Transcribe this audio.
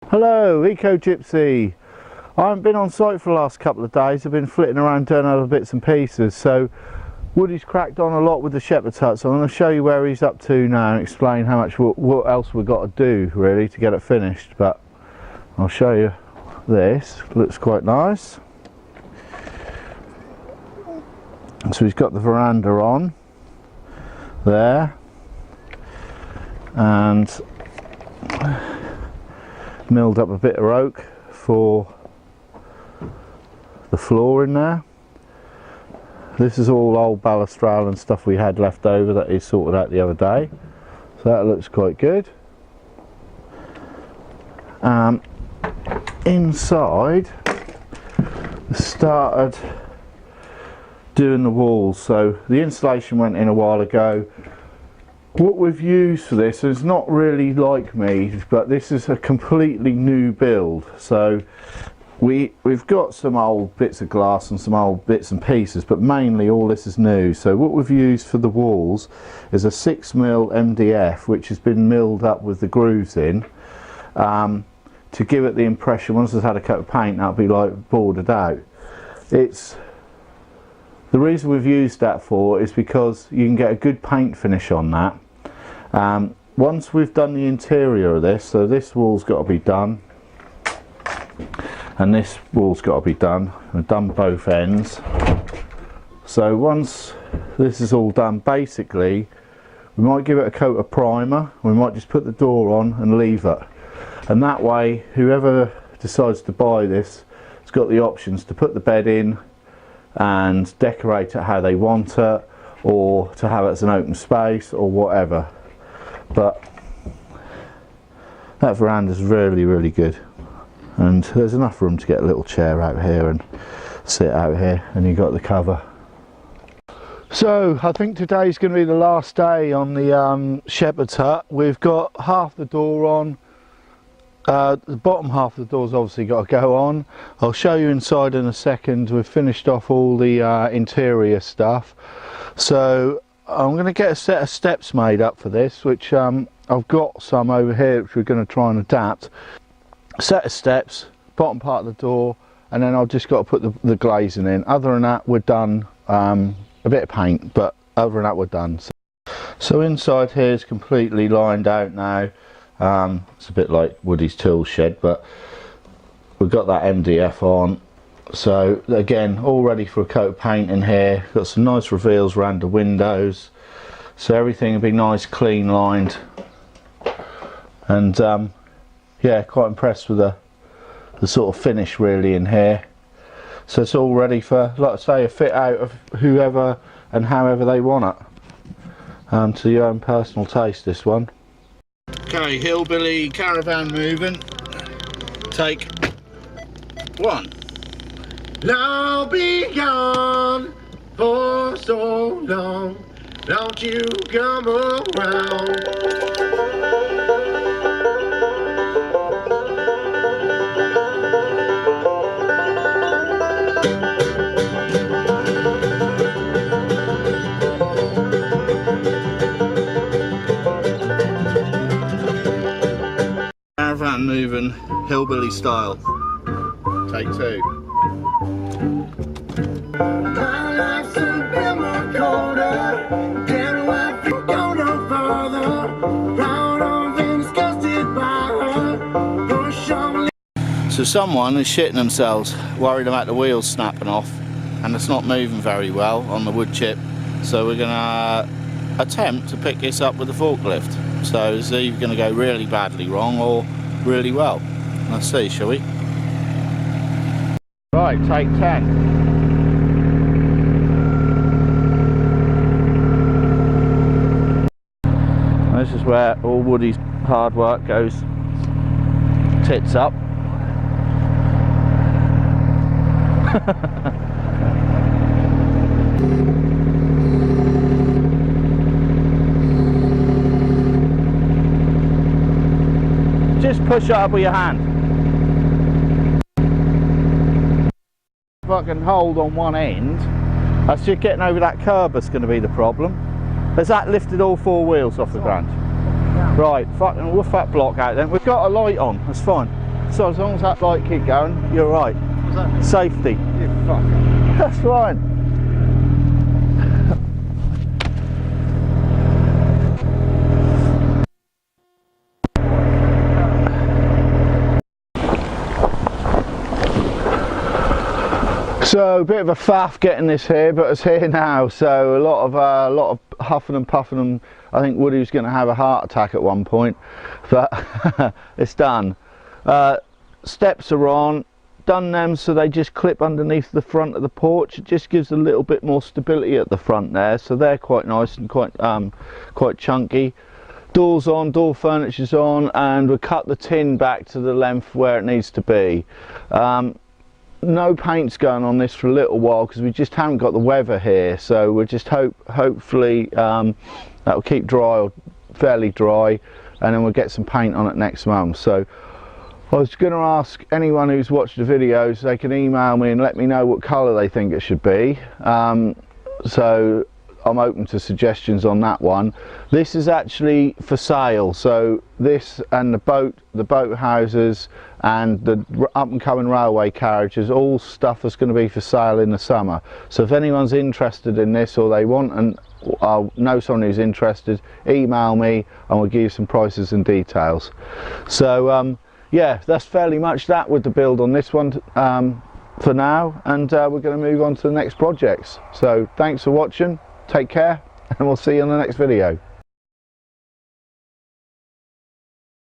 Hello, Eco Gypsy. I haven't been on site for the last couple of days. I've been flitting around doing other bits and pieces. So Woody's cracked on a lot with the shepherd's hut, so I'm going to show you where he's up to now and explain how much what else we've got to do really to get it finished. But I'll show you this. Looks quite nice. So he's got the veranda on there and milled up a bit of oak for the floor in there. This is all old balustral and stuff we had left over that he sorted out the other day, so that looks quite good. Inside started doing the walls, so the insulation went in a while ago. What we've used for this is not really like me, but this is a completely new build. So we've got some old bits of glass and some old bits and pieces, but mainly all this is new. So what we've used for the walls is a 6mm MDF, which has been milled up with the grooves in, to give it the impression, once it's had a coat of paint, that'll be like boarded out. The reason we've used that for is because you can get a good paint finish on that. Once we've done the interior of this, so this wall's got to be done and this wall's got to be done. We've done both ends. So once this is all done, basically we might give it a coat of primer, we might just put the door on and leave it, and that way whoever decides to buy this has got the options to put the bed in and decorate it how they want it, or to have it as an open space or whatever. But that veranda's really good, and there's enough room to get a little chair out here and sit out here, and you've got the cover. So I think today's going to be the last day on the shepherd's hut. We've got half the door on. The bottom half of the door's obviously got to go on. I'll show you inside in a second. We've finished off all the interior stuff. So I'm going to get a set of steps made up for this, which I've got some over here which we're going to try and adapt. A set of steps, bottom part of the door, and then I've just got to put the glazing in. Other than that, we're done. A bit of paint, but other than that, we're done. So inside here is completely lined out now. It's a bit like Woody's tool shed, but we've got that MDF on. So again, all ready for a coat of paint in here. Got some nice reveals around the windows, so everything will be nice, clean lined. And yeah, quite impressed with the sort of finish really in here. So it's all ready for, like I say, a fit out of whoever and however they want it, to your own personal taste, this one. Okay, hillbilly caravan moving. Take one. I'll be gone for so long. Don't you come around. Caravan moving, hillbilly style. Take two. My life's a bit more colder. Can't wait to go no further. Proud of and disgusted by her. Push on. So someone is shitting themselves, worried about the wheels snapping off, and it's not moving very well on the wood chip. So we're gonna attempt to pick this up with a forklift. So it's either going to go really badly wrong or really well. Let's see, shall we? Right, take 10. This is where all Woody's hard work goes tits up. Just push it up with your hand. If I can hold on one end, that's just getting over that curb that's going to be the problem. Has that lifted all four wheels off the ground? Yeah. Right, fucking woof that block out then. We've got a light on, that's fine. So as long as that light keep going, you're right. What's that mean? Safety. You fucker. That's fine. So a bit of a faff getting this here, but it's here now. So a lot of huffing and puffing, and I think Woody was going to have a heart attack at one point, but it's done. Steps are on, done them so they just clip underneath the front of the porch. It just gives a little bit more stability at the front there, so they're quite nice and quite chunky. Doors on, door furniture's on, and we'll cut the tin back to the length where it needs to be. No paint's going on this for a little while because we just haven't got the weather here, so we'll just hopefully that'll keep dry or fairly dry, and then we'll get some paint on it next month. So I was going to ask anyone who's watched the videos, they can email me and let me know what colour they think it should be. So I'm open to suggestions on that one. This is actually for sale, so this and the boat houses and the up and coming railway carriages, all stuff that's going to be for sale in the summer. So if anyone's interested in this, or they want, and I know someone who's interested, email me and we'll give you some prices and details. So yeah, that's fairly much that with the build on this one for now, and we're going to move on to the next projects. So thanks for watching, take care, and we'll see you in the next video.